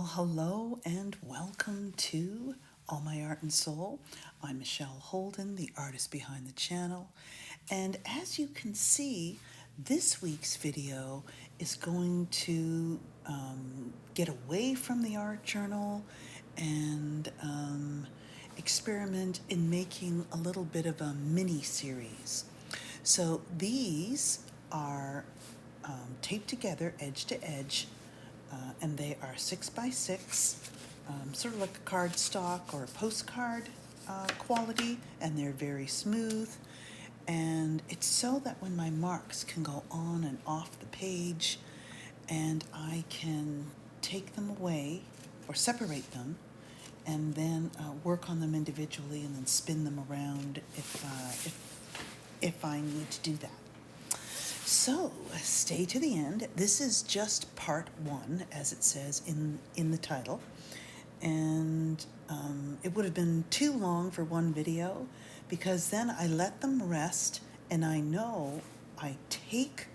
Well, hello and welcome to All My Art and Soul. I'm Michelle Holden, the artist behind the channel. And as you can see, this week's video is going to get away from the art journal and experiment in making a little bit of a mini series. So these are taped together edge to edge, and they are 6x6, sort of like a cardstock or a postcard quality, and they're very smooth. And it's so that when my marks can go on and off the page, and I can take them away or separate them, and then work on them individually, and then spin them around if I need to do that. So stay to the end. This is just part one, as it says in the title. And it would have been too long for one video, because then I let them rest, and I know I take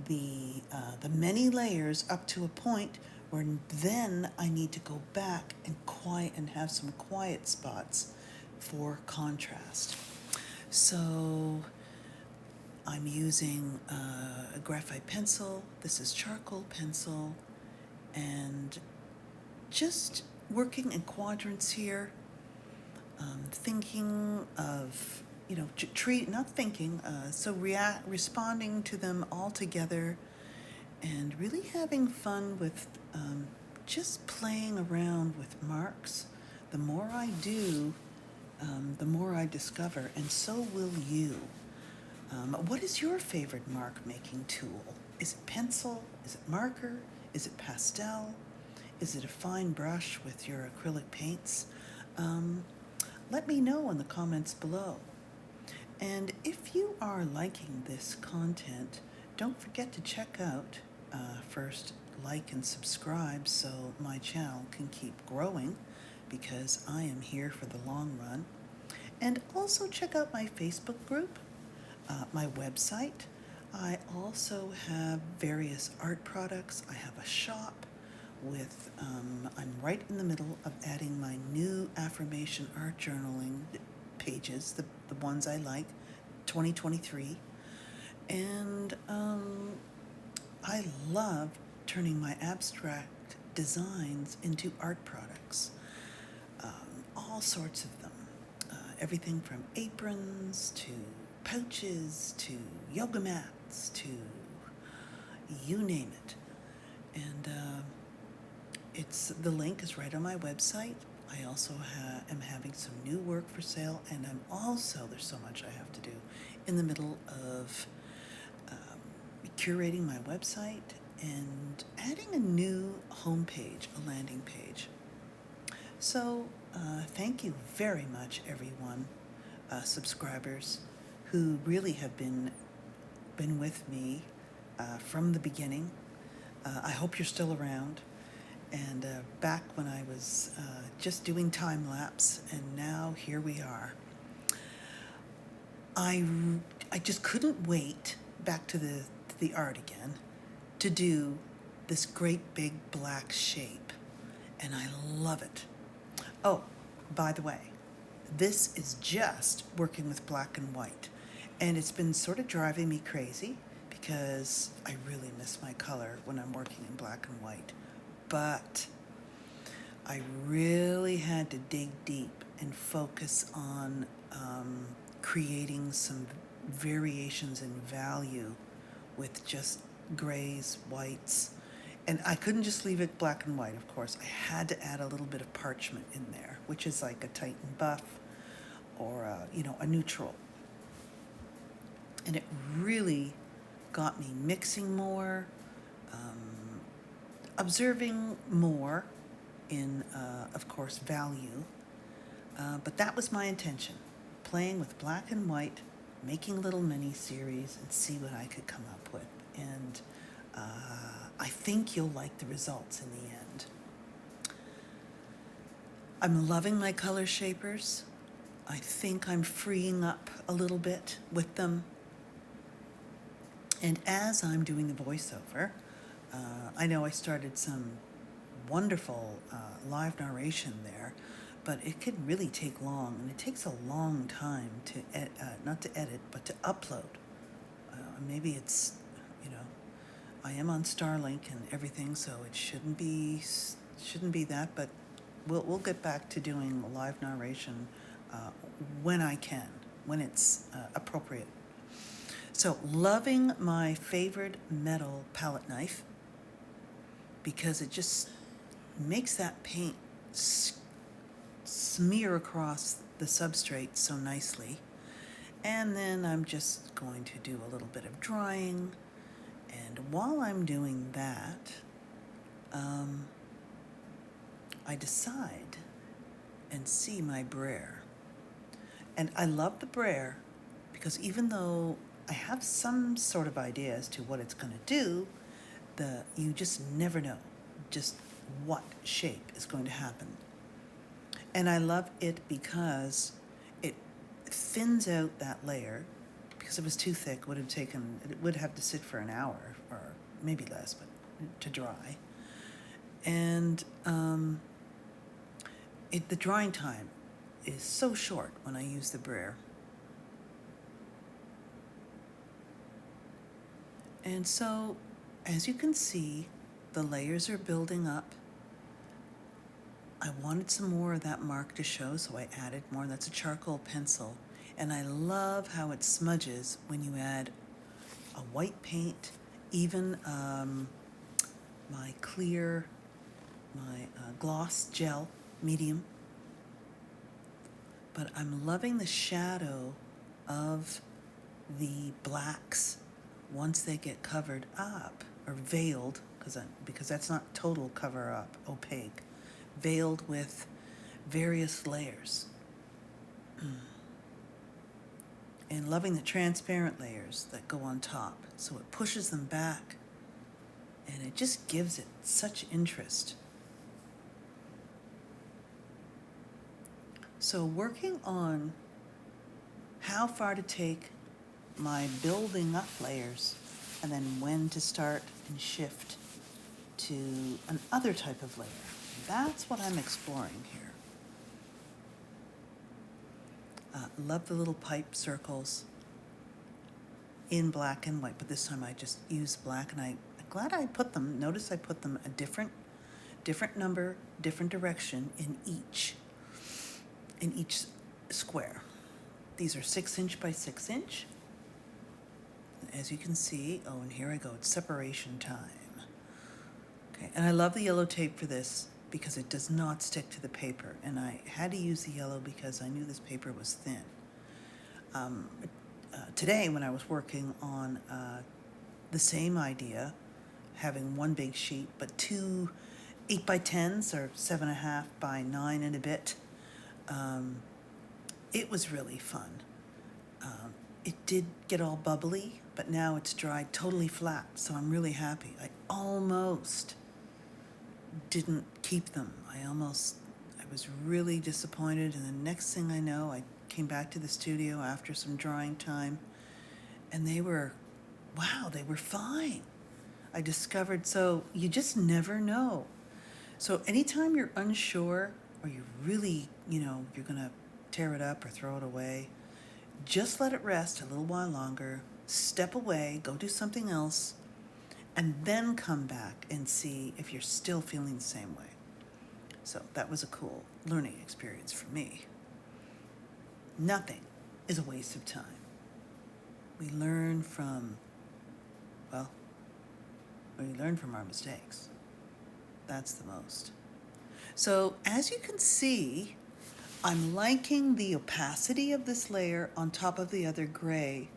the many layers up to a point where then I need to go back and have some quiet spots for contrast. So I'm using a graphite pencil. This is charcoal pencil, and just working in quadrants here, thinking of, responding to them all together, and really having fun with just playing around with marks. The more I do, the more I discover, and so will you. What is your favorite mark making tool? Is it pencil? Is it marker? Is it pastel? Is it a fine brush with your acrylic paints? Let me know in the comments below. And if you are liking this content, don't forget to check out, first like and subscribe so my channel can keep growing, because I am here for the long run. And also check out my Facebook group, my website. I also have various art products. I have a shop with, I'm right in the middle of adding my new affirmation art journaling pages, the ones I like, 2023. And I love turning my abstract designs into art products, all sorts of them. Everything from aprons to pouches to yoga mats to you name it. And the link is right on my website. I also am having some new work for sale, and I'm also, there's so much I have to do, in the middle of curating my website and adding a new homepage, a landing page. So thank you very much, everyone, subscribers who really have been with me from the beginning. I hope you're still around. And back when I was just doing time lapse, and now here we are. I just couldn't wait, back to the art again, to do this great big black shape, and I love it. Oh, by the way, this is just working with black and white, and it's been sort of driving me crazy because I really miss my color when I'm working in black and white. But I really had to dig deep and focus on creating some variations in value with just grays, whites. And I couldn't just leave it black and white, of course. I had to add a little bit of parchment in there, which is like a Titan buff or a neutral. And it really got me mixing more, observing more in, of course, value. But that was my intention, playing with black and white, making little mini-series, and see what I could come up with. And I think you'll like the results in the end. I'm loving my color shapers. I think I'm freeing up a little bit with them. And as I'm doing the voiceover, I know I started some wonderful live narration there, but it could really take long, and it takes a long time to not to edit, but to upload. Maybe it's, you know, I am on Starlink and everything, so it shouldn't be that, but we'll get back to doing live narration when I can, when it's appropriate. So, loving my favorite metal palette knife because it just makes that paint smear across the substrate so nicely. And then I'm just going to do a little bit of drying. And while I'm doing that, I decide and see my brayer. And I love the brayer because even though I have some sort of idea as to what it's going to do, you just never know just what shape is going to happen. And I love it because it thins out that layer. Because if it was too thick, it would have to sit for an hour or maybe less, but to dry. And the drying time is so short when I use the brayer. And so, as you can see, the layers are building up. I wanted some more of that mark to show, so I added more. That's a charcoal pencil. And I love how it smudges when you add a white paint, even my gloss gel medium. But I'm loving the shadow of the blacks once they get covered up, or veiled, because that's not total cover up, opaque, veiled with various layers. And loving the transparent layers that go on top. So it pushes them back and it just gives it such interest. So working on how far to take my building up layers and then when to start and shift to another type of layer. That's what I'm exploring here. Love the little pipe circles in black and white, but this time I just used black, and I'm glad I put them. Notice I put them a different number, different direction in each square. These are 6" by 6". As you can see, oh, and here I go, it's separation time. Okay, and I love the yellow tape for this because it does not stick to the paper, and I had to use the yellow because I knew this paper was thin. Today, when I was working on the same idea, having one big sheet, but two 8x10s or 7.5 by 9 and a bit, it was really fun. It did get all bubbly, but now it's dried totally flat, so I'm really happy. I almost didn't keep them. I was really disappointed, and the next thing I know, I came back to the studio after some drying time, and they were fine. I discovered, so you just never know. So anytime you're unsure, or you really, you're gonna tear it up or throw it away, just let it rest a little while longer, step away, go do something else, and then come back and see if you're still feeling the same way. So that was a cool learning experience for me. Nothing is a waste of time. We learn from our mistakes. That's the most. So as you can see, I'm liking the opacity of this layer on top of the other gray,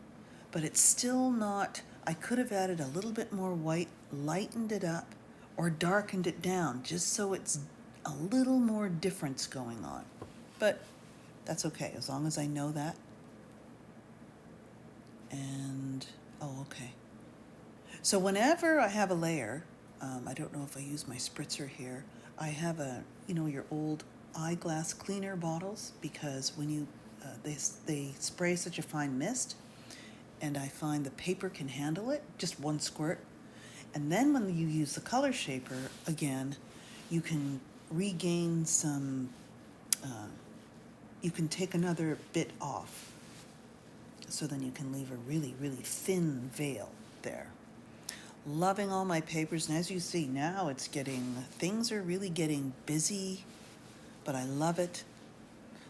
but it's still not, I could have added a little bit more white, lightened it up, or darkened it down, just so it's a little more difference going on. But that's okay, as long as I know that. And, okay. So whenever I have a layer, I don't know if I use my spritzer here, I have your old eyeglass cleaner bottles, because when you, they spray such a fine mist, and I find the paper can handle it, just one squirt. And then when you use the color shaper, again, you can regain some, you can take another bit off. So then you can leave a really, really thin veil there. Loving all my papers, and as you see now things are really getting busy, but I love it.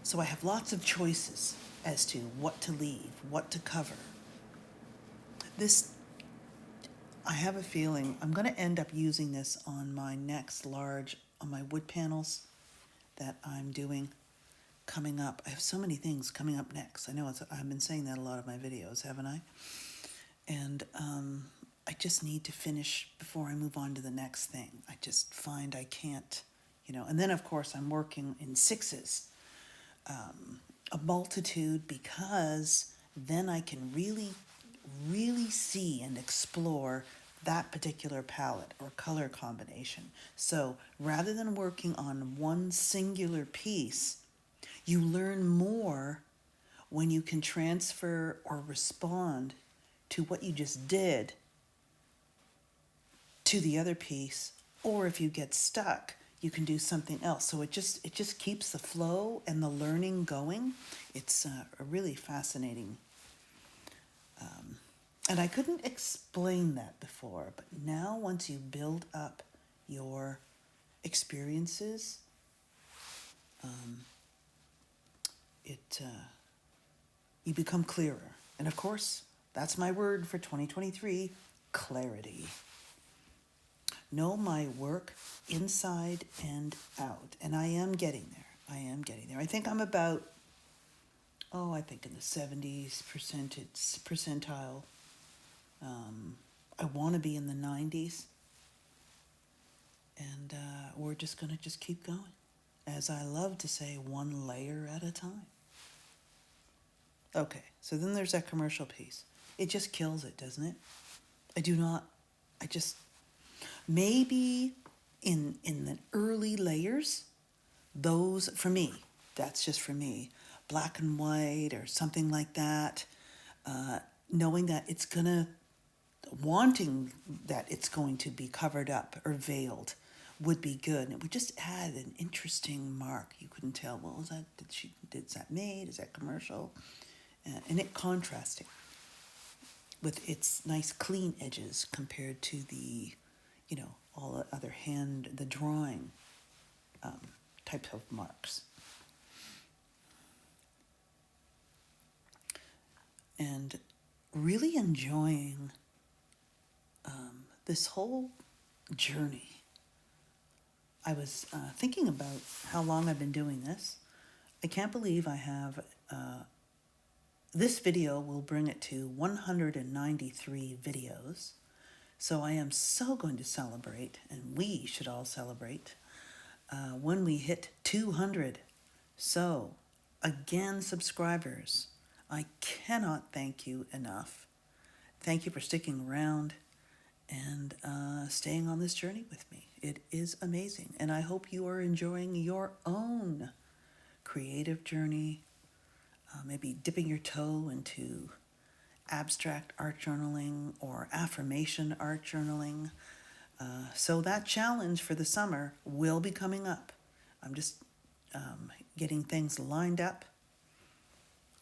So I have lots of choices as to what to leave, what to cover. This, I have a feeling I'm going to end up using this on my next on my wood panels that I'm doing coming up. I have so many things coming up next. I know I've been saying that a lot of my videos, haven't I? And I just need to finish before I move on to the next thing. I just find I can't, and then of course I'm working in sixes, a multitude, because then I can really, really see and explore that particular palette or color combination. So rather than working on one singular piece, you learn more when you can transfer or respond to what you just did to the other piece, or if you get stuck, you can do something else. So it just keeps the flow and the learning going. It's a really fascinating, and I couldn't explain that before, but now once you build up your experiences, you become clearer. And of course, that's my word for 2023, clarity. Know my work inside and out. And I am getting there. I think I'm about, I think in the 70s percentile. I want to be in the 90s. And we're just going to keep going. As I love to say, one layer at a time. Okay, so then there's that commercial piece. It just kills it, doesn't it? Maybe in the early layers, those, for me, that's just for me, black and white or something like that, knowing that wanting that it's going to be covered up or veiled would be good. And it would just add an interesting mark. You couldn't tell, well, is that made? Is that commercial? And it contrasting with its nice clean edges compared to the, all the other the drawing types of marks. And really enjoying this whole journey. I was thinking about how long I've been doing this. I can't believe I have, this video will bring it to 193 videos. So I am so going to celebrate, and we should all celebrate, when we hit 200. So, again, subscribers, I cannot thank you enough. Thank you for sticking around and staying on this journey with me. It is amazing, and I hope you are enjoying your own creative journey, maybe dipping your toe into abstract art journaling or affirmation art journaling. So that challenge for the summer will be coming up. I'm just getting things lined up.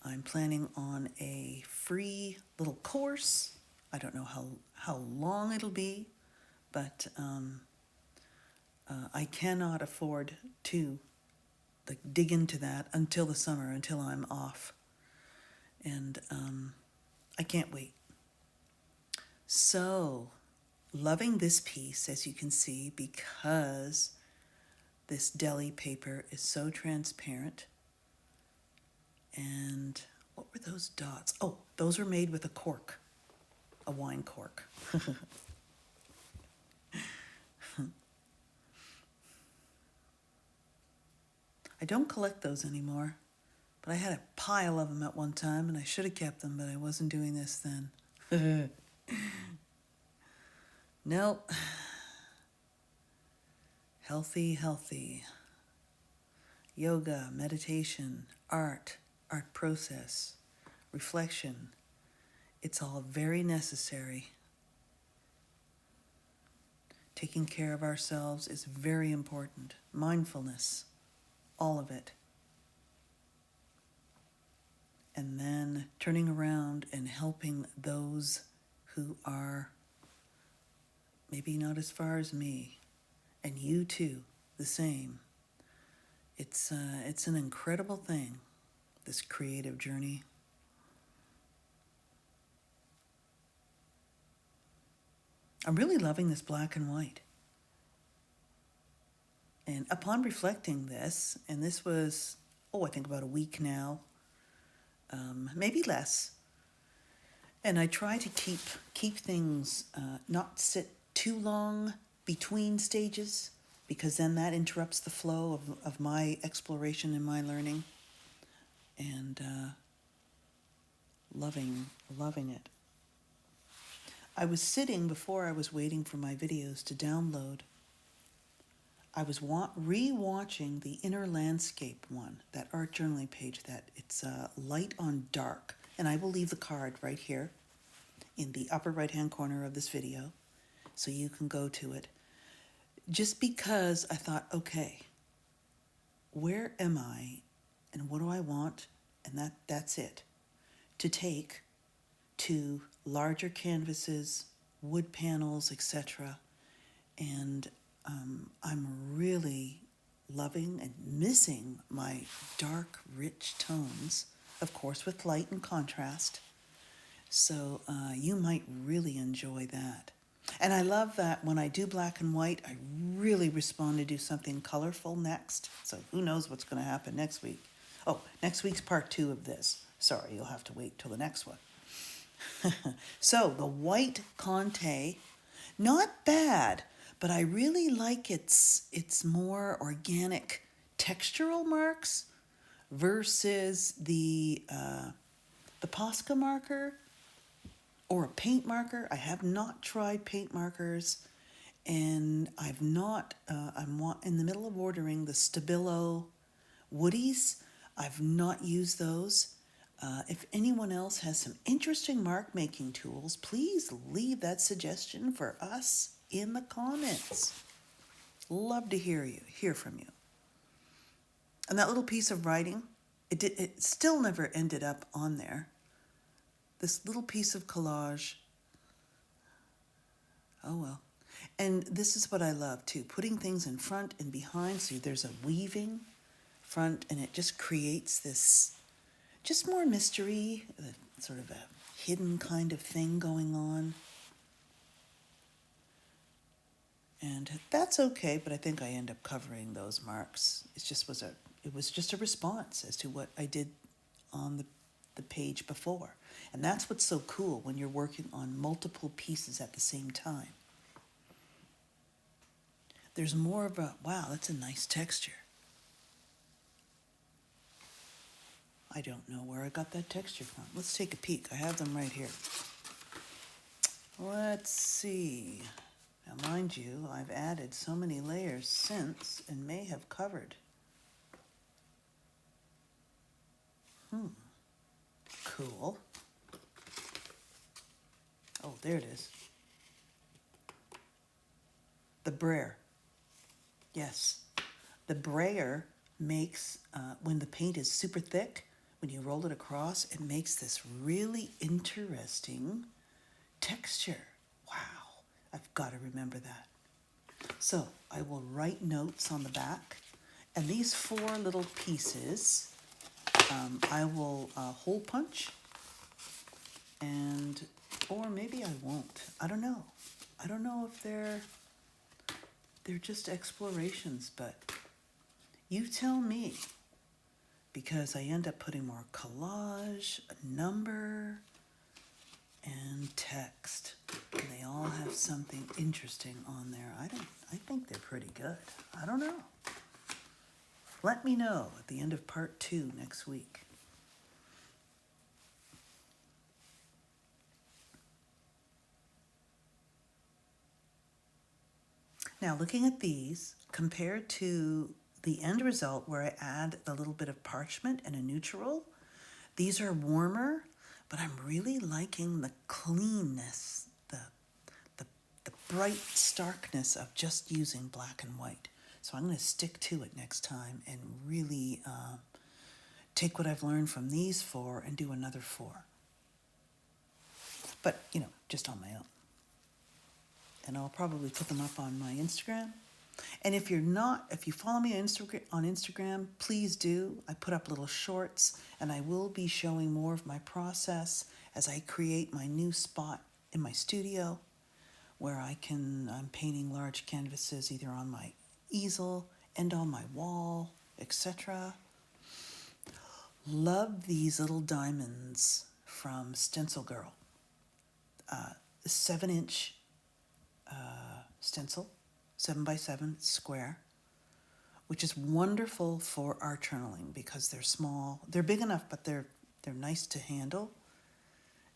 I'm planning on a free little course. I don't know how long it'll be, but I cannot afford to dig into that until the summer, until I'm off. And I can't wait. So, loving this piece, as you can see, because this deli paper is so transparent. And what were those dots? Oh, those were made with a cork, a wine cork. I don't collect those anymore, but I had a pile of them at one time, and I should have kept them, but I wasn't doing this then. Nope. Healthy. Yoga, meditation, art process, reflection. It's all very necessary Taking care of ourselves is very important. Mindfulness, all of it. And then turning around and helping those who are maybe not as far as me, and you too, the same. It's an incredible thing, this creative journey. I'm really loving this black and white. And upon reflecting this, and this was, I think about a week now, maybe less. And I try to keep things, not sit too long between stages, because then that interrupts the flow of my exploration and my learning. And loving it. I was sitting, before I was waiting for my videos to download, I was re-watching the Inner Landscape one, that art journaling page that it's light on dark. And I will leave the card right here in the upper right-hand corner of this video, so you can go to it. Just because I thought, okay, where am I and what do I want? And that's it. To take to larger canvases, wood panels, etc. And I'm really loving and missing my dark, rich tones, of course, with light and contrast. So you might really enjoy that. And I love that when I do black and white, I really respond to do something colorful next. So who knows what's going to happen next week. Oh, next week's part 2 of this. Sorry, you'll have to wait till the next one. So the white Conte, not bad, but I really like its more organic textural marks versus the Posca marker or a paint marker. I have not tried paint markers, and I've not, I'm in the middle of ordering the Stabilo woodies. I've not used those. If anyone else has some interesting mark making tools, please leave that suggestion for us in the comments. Love to hear from you. And that little piece of writing, it still never ended up on there. This little piece of collage. Oh well. And this is what I love too, putting things in front and behind, so there's a weaving front, and it just creates this just more mystery, sort of a hidden kind of thing going on. And that's okay, but I think I end up covering those marks. It was just a response as to what I did on the page before. And that's what's so cool when you're working on multiple pieces at the same time. There's more of a, wow, that's a nice texture. I don't know where I got that texture from. Let's take a peek. I have them right here. Let's see. Now, mind you, I've added so many layers since and may have covered. Cool. Oh, there it is. The brayer. Yes. The brayer makes, when the paint is super thick, when you roll it across, it makes this really interesting texture. Wow. I've got to remember that. So I will write notes on the back. And these 4 little pieces, I will hole punch. Or maybe I won't. I don't know. I don't know if they're just explorations, but you tell me. Because I end up putting more collage, a number, and text. And they all have something interesting on there. I think they're pretty good. I don't know. Let me know at the end of part 2 next week. Now, looking at these, compared to the end result where I add the little bit of parchment and a neutral, these are warmer, but I'm really liking the cleanness, the bright starkness of just using black and white. So I'm going to stick to it next time and really take what I've learned from these 4 and do another 4. But, just on my own. And I'll probably put them up on my Instagram. And if you follow me on Instagram, please do. I put up little shorts, and I will be showing more of my process as I create my new spot in my studio where I'm painting large canvases either on my easel and on my wall, etc. Love these little diamonds from Stencil Girl. 7-inch stencil, 7x7 square, which is wonderful for art journaling because they're small. They're big enough, but they're nice to handle.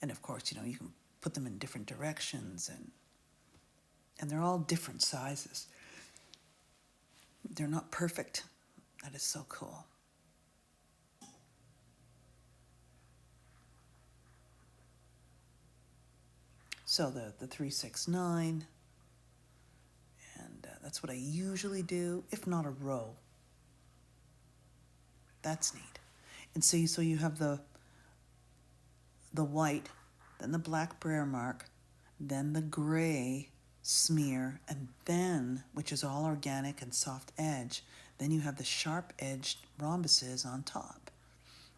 And of course, you can put them in different directions, and they're all different sizes. They're not perfect. That is so cool. So the 369, and that's what I usually do, if not a row. That's neat. And so you have the white, then the black brayer mark, then the gray smear, and then, which is all organic and soft edge, then you have the sharp edged rhombuses on top.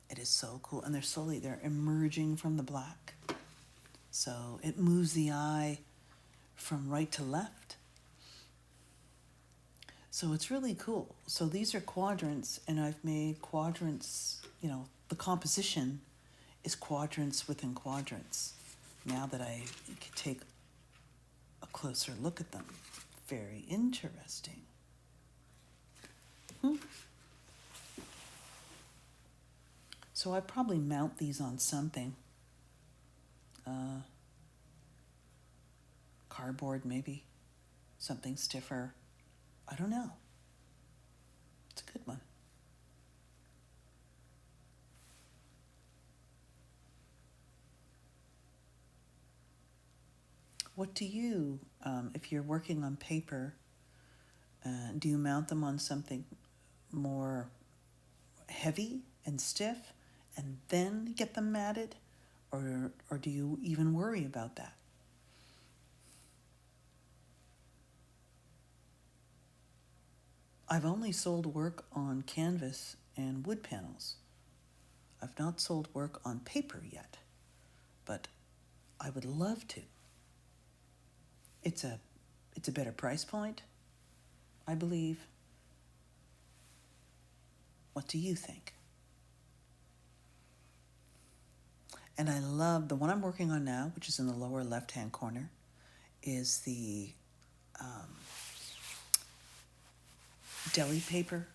It is so cool, and they're emerging from the black. So it moves the eye from right to left. So it's really cool. So these are quadrants, and I've made quadrants, the composition is quadrants within quadrants. Now that I can take a closer look at them. Very interesting. So I probably mount these on something. Cardboard maybe, something stiffer. I don't know. It's a good one. What do you, if you're working on paper, do you mount them on something more heavy and stiff and then get them matted? Or do you even worry about that? I've only sold work on canvas and wood panels. I've not sold work on paper yet, but I would love to. It's a better price point, I believe. What do you think? And I love the one I'm working on now, which is in the lower left-hand corner, is the deli paper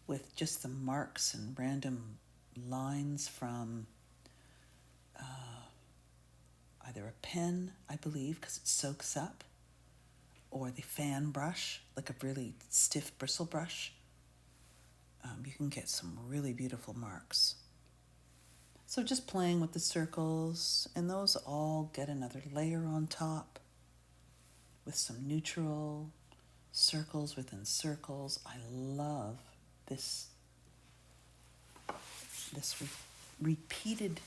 with just the marks and random lines from either a pen, I believe, because it soaks up, or the fan brush, like a really stiff bristle brush. You can get some really beautiful marks. So just playing with the circles, and those all get another layer on top with some neutral circles within circles. I love this repeated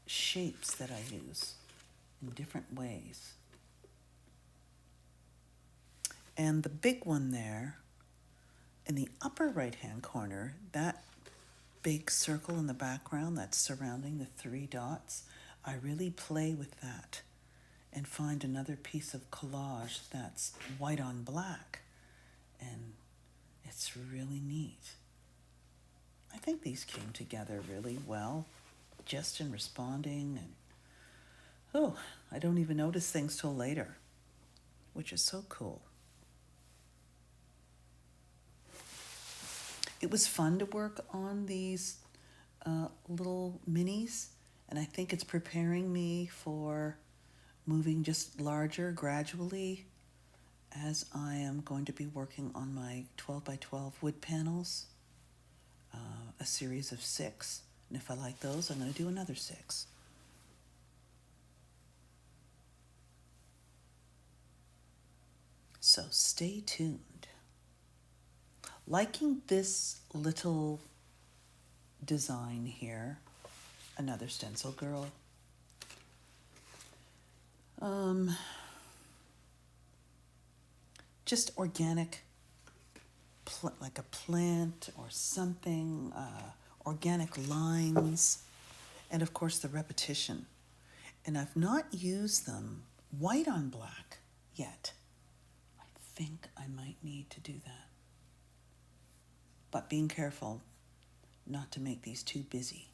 shapes that I use in different ways. And the big one there, in the upper right-hand corner, that big circle in the background that's surrounding the 3 dots, I really play with that and find another piece of collage that's white on black, and it's really neat. I think these came together really well, just in responding, and I don't even notice things till later, which is so cool. It was fun to work on these little minis, and I think it's preparing me for moving just larger gradually as I am going to be working on my 12x12 wood panels, a series of 6. And if I like those, I'm going to do another 6. So stay tuned. Liking this little design here, another stencil girl. Just organic, like a plant or something, organic lines, and of course the repetition. And I've not used them white on black yet. I think I might need to do that. But being careful not to make these too busy.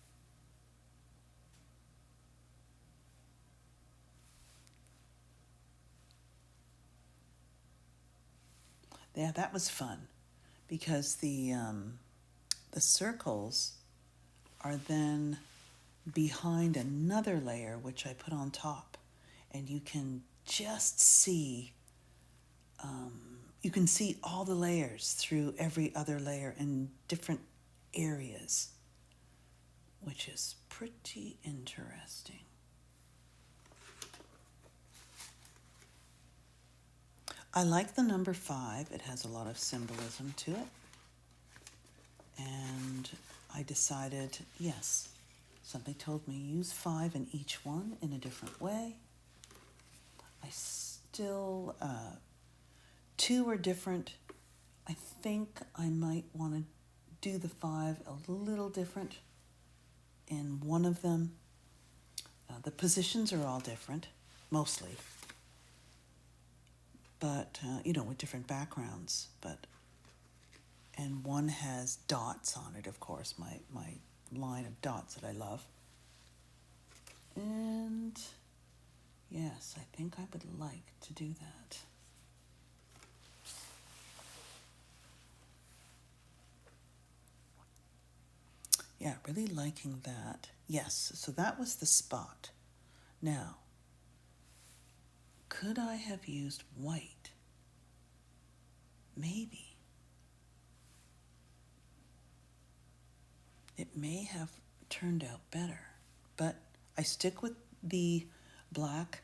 Yeah, that was fun because the circles are then behind another layer which I put on top, and you can just see you can see all the layers through every other layer in different areas, which is pretty interesting. I like the number 5. It has a lot of symbolism to it. And I decided, yes, something told me use 5 in each one in a different way. I still, 2 are different. I think I might want to do the 5 a little different in one of them. The positions are all different, mostly. But, with different backgrounds. And one has dots on it, of course, my line of dots that I love. And yes, I think I would like to do that. Yeah, really liking that. Yes, so that was the spot. Now, could I have used white? Maybe. It may have turned out better, but I stick with the black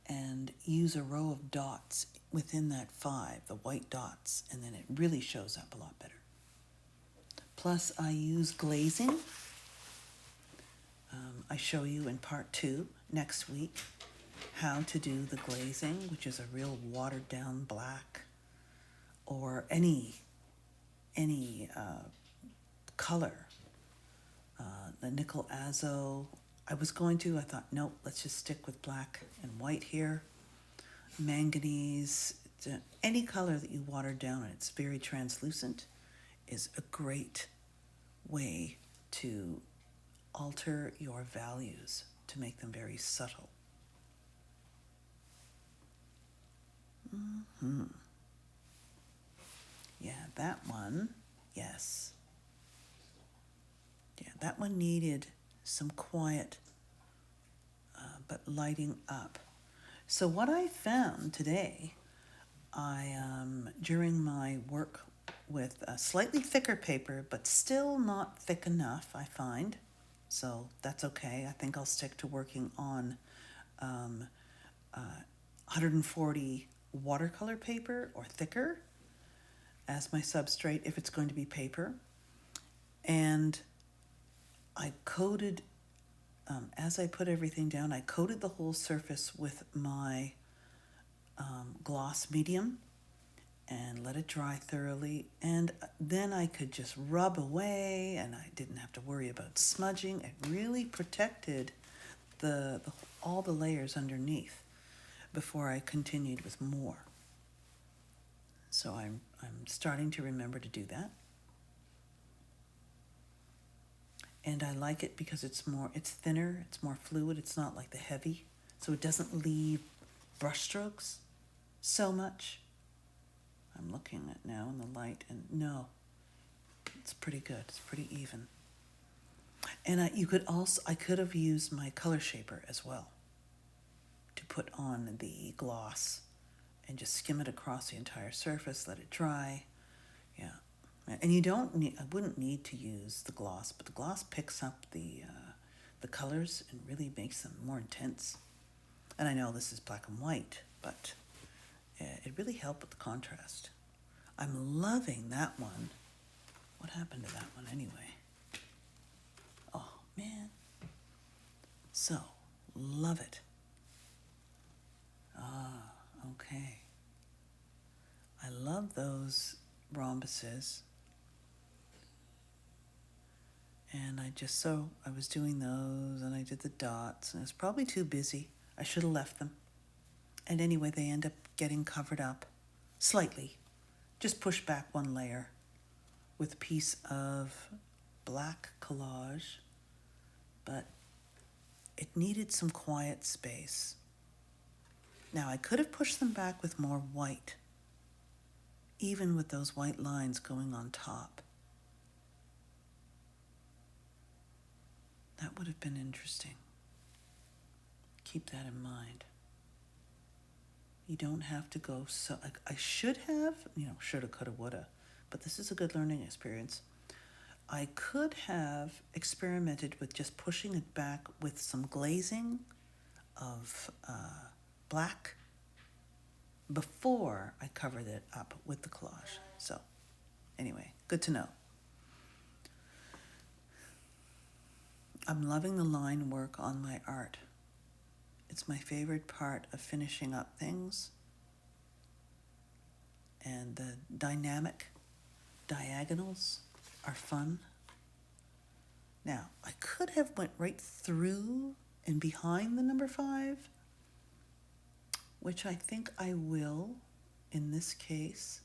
and use a row of dots within that 5, the white dots, and then it really shows up a lot better. Plus, I use glazing. I show you in part 2 next week how to do the glazing, which is a real watered down black, or any color. The nickel azo, I thought, nope, let's just stick with black and white here. Manganese, any color that you water down and it's very translucent is a great way to alter your values to make them very subtle. Yeah, that one, yes. Yeah, that one needed some quiet, but lighting up. So what I found today, during my work with a slightly thicker paper, but still not thick enough, I find. So that's okay. I think I'll stick to working on 140 watercolor paper or thicker as my substrate if it's going to be paper. And I coated, as I put everything down, I coated the whole surface with my gloss medium and let it dry thoroughly. And then I could just rub away and I didn't have to worry about smudging. It really protected all the layers underneath before I continued with more. So I'm starting to remember to do that. And I like it because it's thinner, it's more fluid, it's not like the heavy, so it doesn't leave brush strokes so much. I'm looking at now in the light, and no, it's pretty good, it's pretty even. And I could have used my color shaper as well to put on the gloss and just skim it across the entire surface, let it dry. Yeah. And I wouldn't need to use the gloss, but the gloss picks up the colors and really makes them more intense. And I know this is black and white, but it really helped with the contrast. I'm loving that one. What happened to that one anyway? Oh, man. So, love it. Ah, okay. I love those rhombuses. And I was doing those, and I did the dots, and I was probably too busy. I should have left them. And anyway, they end up getting covered up slightly. Just push back one layer with a piece of black collage, but it needed some quiet space. Now, I could have pushed them back with more white, even with those white lines going on top. That would have been interesting. Keep that in mind. You don't have to go so... I should have, shoulda, coulda, woulda, but this is a good learning experience. I could have experimented with just pushing it back with some glazing of black before I covered it up with the collage. So, anyway, good to know. I'm loving the line work on my art. It's my favorite part of finishing up things. And the dynamic diagonals are fun. Now, I could have went right through and behind the number 5, which I think I will in this case.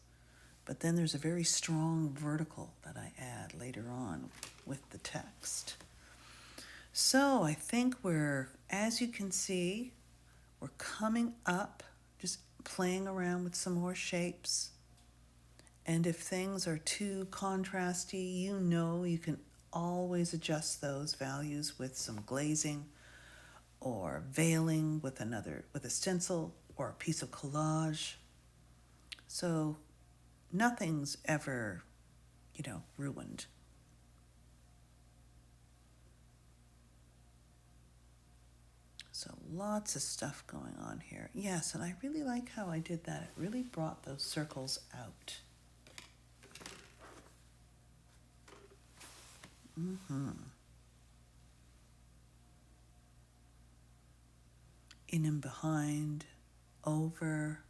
But then there's a very strong vertical that I add later on with the text. So I think as you can see, we're coming up, just playing around with some more shapes. And if things are too contrasty, you can always adjust those values with some glazing or veiling with a stencil or a piece of collage. So nothing's ever, ruined. So lots of stuff going on here. Yes, and I really like how I did that. It really brought those circles out. In and behind, over.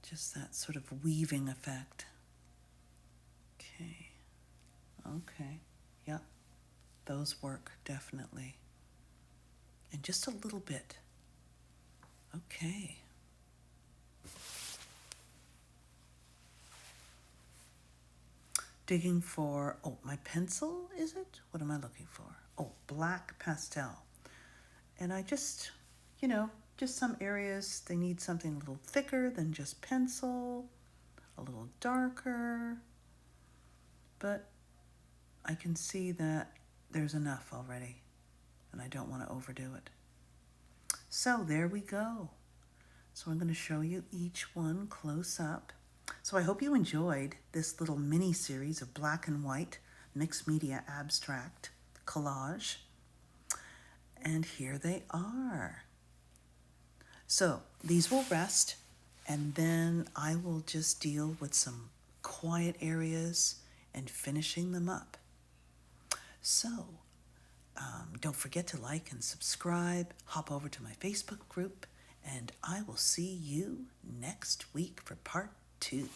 Just that sort of weaving effect. Okay, yeah, those work definitely. And just a little bit. Okay. Digging for, my pencil, is it? What am I looking for? Black pastel. And I just some areas, they need something a little thicker than just pencil, a little darker. But I can see that there's enough already, and I don't want to overdo it. So there we go. So I'm going to show you each one close up. So I hope you enjoyed this little mini series of black and white mixed media abstract collage. And here they are. So these will rest, and then I will just deal with some quiet areas and finishing them up. So don't forget to like and subscribe. Hop over to my Facebook group, and I will see you next week for part 2.